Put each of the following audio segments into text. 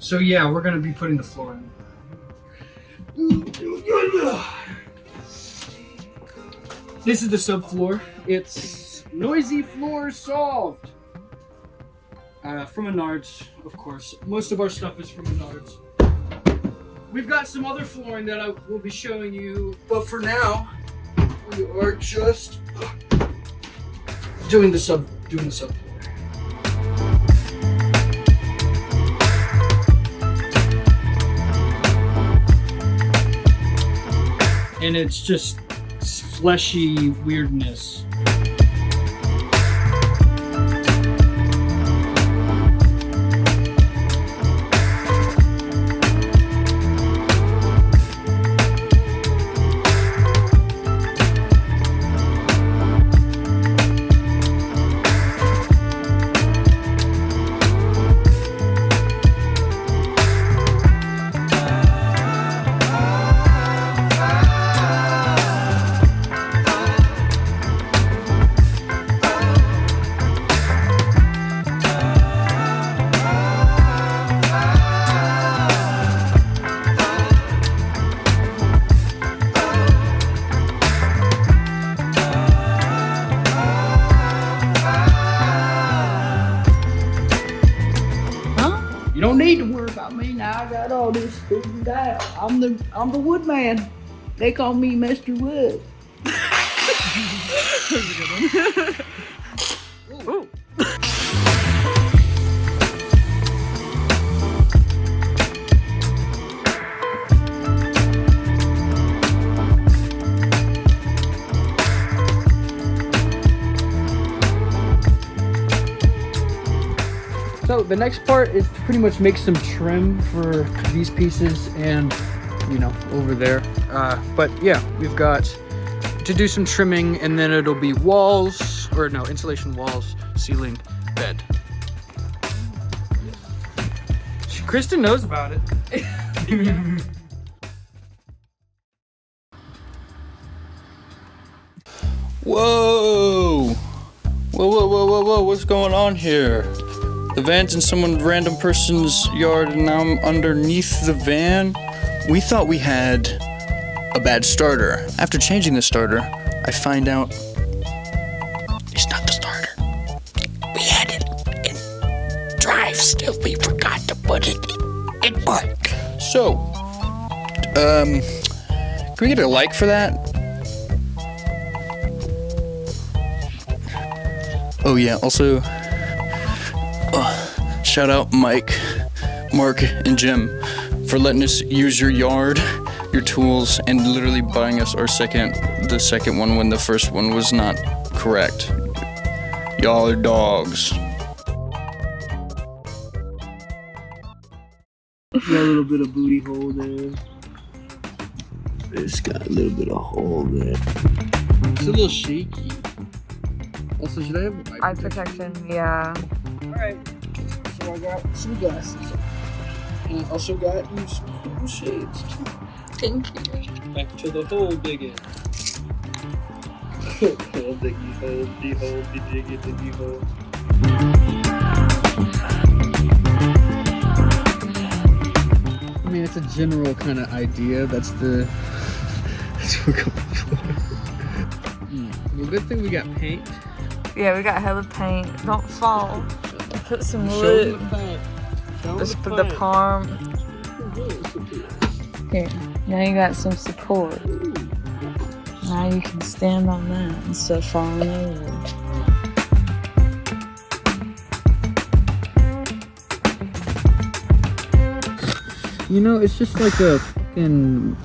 So yeah, we're gonna be putting the floor in. This is the subfloor. It's noisy floor solved. From Menards, of course. Most of our stuff is from Menards. We've got some other flooring that I will be showing you, but for now, we are just doing the subfloor. And it's just fleshy weirdness. You don't need to worry about me now. I got all this figured out. I'm the wood man. They call me Mr. Wood. Ooh. So the next part is to pretty much make some trim for these pieces and, you know, over there. But yeah, we've got to do some trimming and then it'll be walls, or no, insulation walls, ceiling, bed. Kristen knows about it. Whoa! Whoa, what's going on here? The van's in some random person's yard and now I'm underneath the van. We thought we had a bad starter. After changing the starter, I find out it's not the starter. We had it in drive still. We forgot to put it in park. So, can we get a like for that? Oh yeah, also, shout out Mike, Mark, and Jim for letting us use your yard, your tools, and literally buying us the second one when the first one was not correct. Y'all are dogs. Got a little bit of booty hole there. It's got a little bit of hole there. It's a little shaky. Also, should I have eye protection? Yeah. Alright. So I got some glasses. And I also got you some cool shades too. Thank you. Back to the hole digging. Hole diggy, diggy hole. I mean, it's a general kind of idea. That's what we're going for. Well, good thing we got paint. Yeah, we got hella paint. Don't fall. Put some wood. Just put the palm. Here, now you got some support. Now you can stand on that instead of falling over. You know, it's just like a fucking,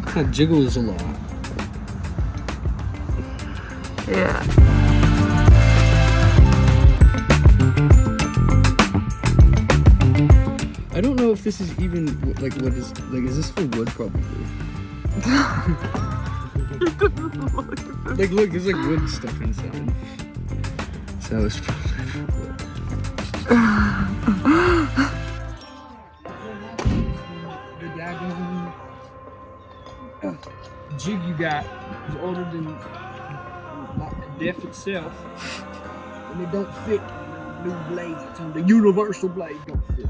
kind of jiggles a lot. Yeah. I don't know if this is even, what is this for wood, probably? Look, there's wood stuff inside. So it's probably for wood. Jig you got is older than death itself, and it don't fit. new blades on the universal blade. Don't fit.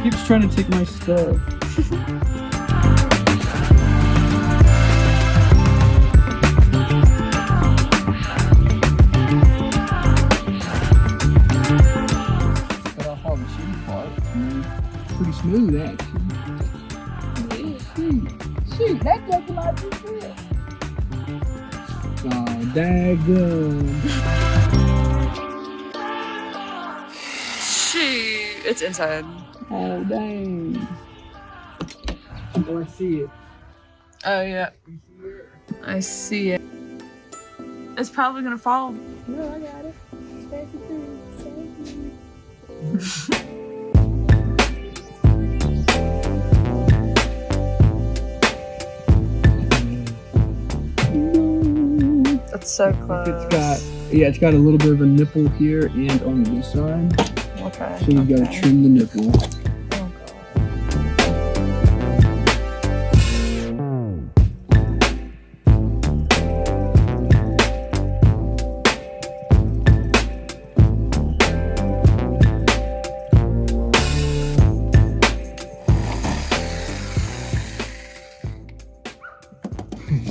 Keeps trying to take my stuff. Pretty smooth, actually. See, that doesn't like you good. Oh, daggum. Shoot, it's inside. Oh, dang. Oh, I see it. Oh, yeah. I see it. It's probably gonna fall. No, I got it. Fancy food. That's so close. It's got a little bit of a nipple here and on this side. Okay. So you've got to trim the nipple.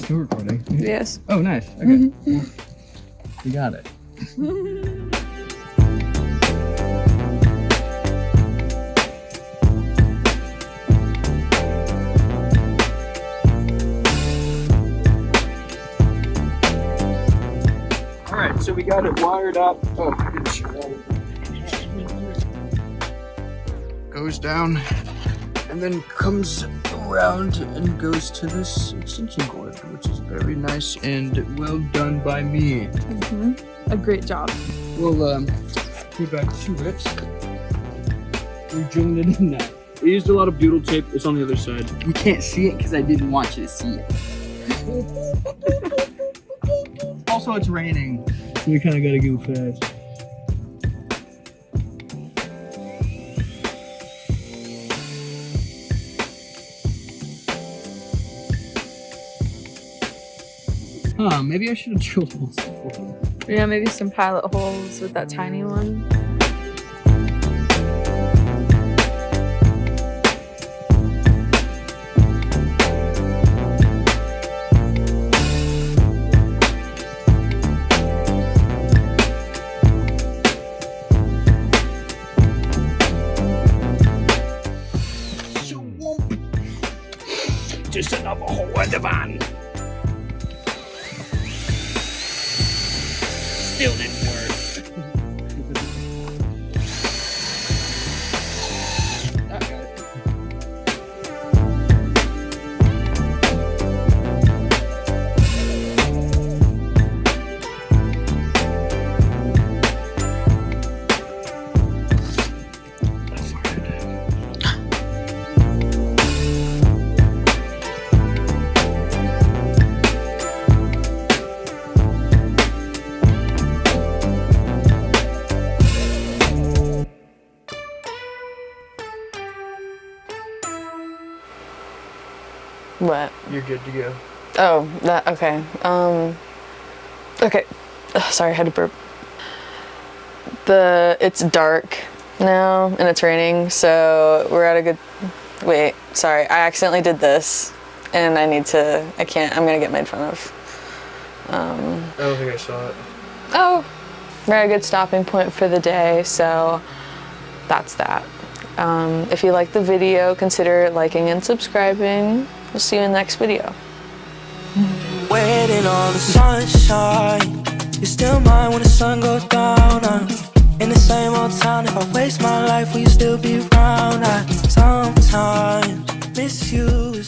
Still recording? Yes. Oh, nice. Okay. You got it. Alright, so we got it wired up. Oh, goes down and then comes around and goes to this extension cord, which is very nice and well done by me. A great job. We'll put back 2 rips. We joined it in that. I used a lot of butyl tape. It's on the other side. You can't see it because I didn't want you to see it. Also, it's raining, so we kind of got to go fast. Huh, maybe I should have drilled holes before. Yeah, maybe some pilot holes with that tiny one. Just another hole in the van. Still didn't work. What? You're good to go. Oh, that, okay. Okay. Ugh, sorry, I had to burp. It's dark now and it's raining, so we're at a good, wait, sorry, I accidentally did this and I'm gonna get made fun of. I don't think I saw it. Oh, we're at a good stopping point for the day, so that's that. If you like the video, consider liking and subscribing. We'll see you in the next video. Waiting on the sunshine. You're still mine when the sun goes down. I'm in the same old town. If I waste my life, will you still be around? I sometimes miss you.